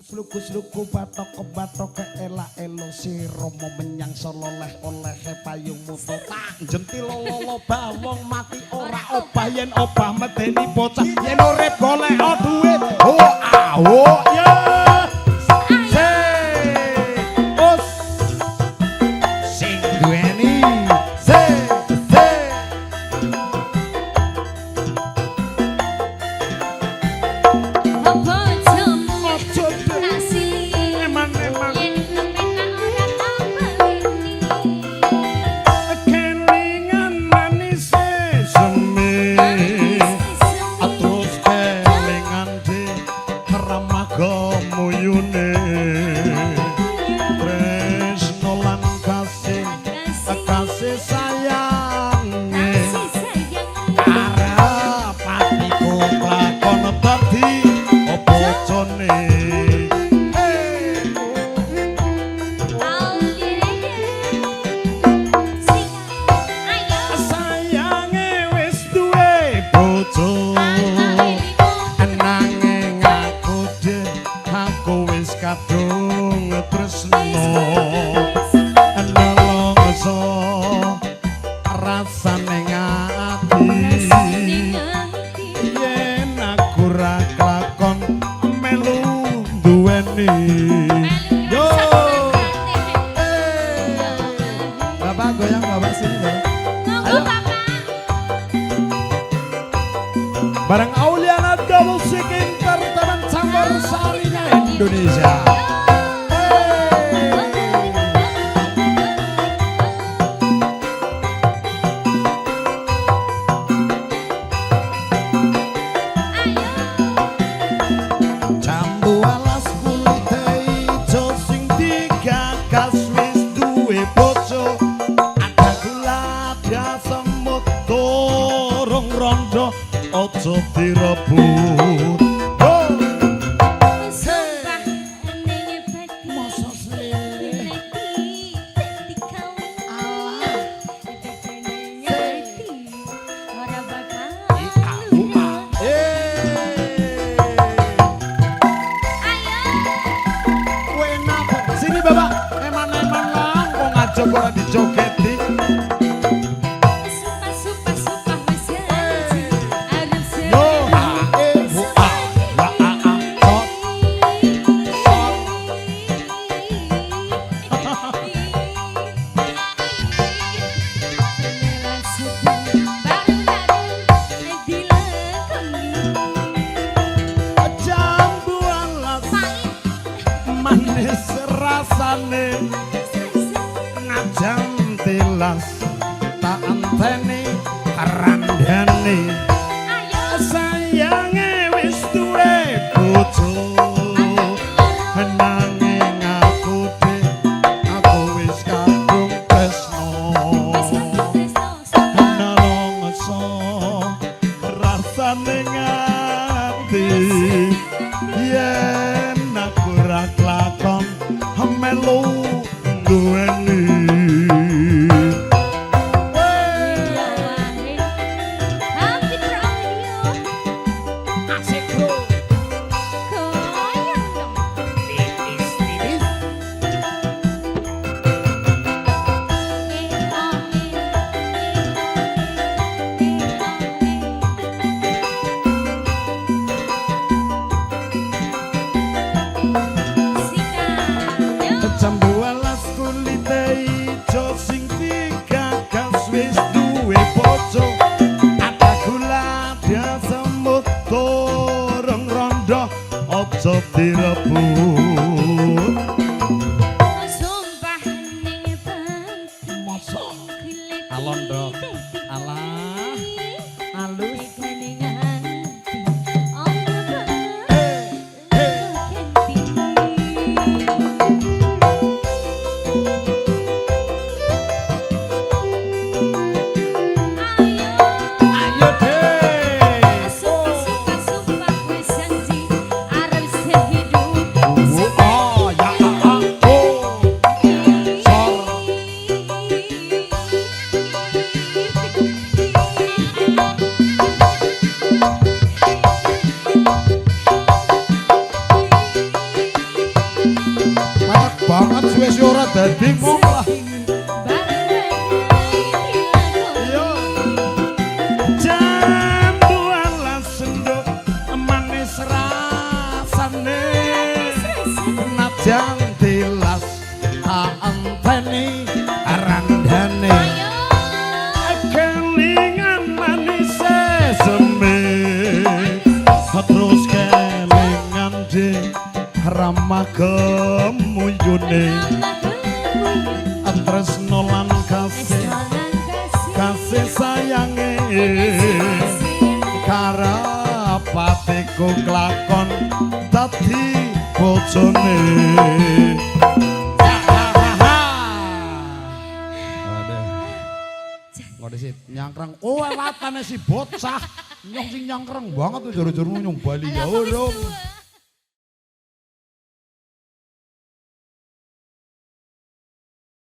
Sluku-sluku batok-batok elak elo si romo menyang sololeh oleh payung mutu tak jentil lolo bawong mati ora obah yen obah medeni bocah yen urip golek duit oh ya sing duweni bareng Auliana Double Sik Entertainment Campur Sarinya Indonesia. Jambu alas kulite ijo sing digagas wis duwe bojo ada gula ada semut dorong rondo ojo direbut sini bapak eman-eman lang kok ngajak ora dijogeti manis rasane ngajang tilas tak anteni randane sayange wis duwe bojo nanging aku wis kadung tresno nalongso rasane ngati yen aku ra klakon melu duweni asik bro goyang dong tipis-tipis jambu alas kulite ijo sing digagas wis duwe bojo ada gula ada semut dorong rondo ojo direbut sumpah ning bantu mosok alondo alah alus sumpah wis janji arep sehidup dadi monglah yo jam 12 senduk manis rasane najan tilas tak enteni randane kelingan manis sembe terus kelingan de ramah kemuyune tresno lan kasih kasih sayange karepatiku klakon dadi bojone ngode sih nyangkrang oh latane si bocah nyong sing nyangkrang banget tuh jero-jero nyong Bali ya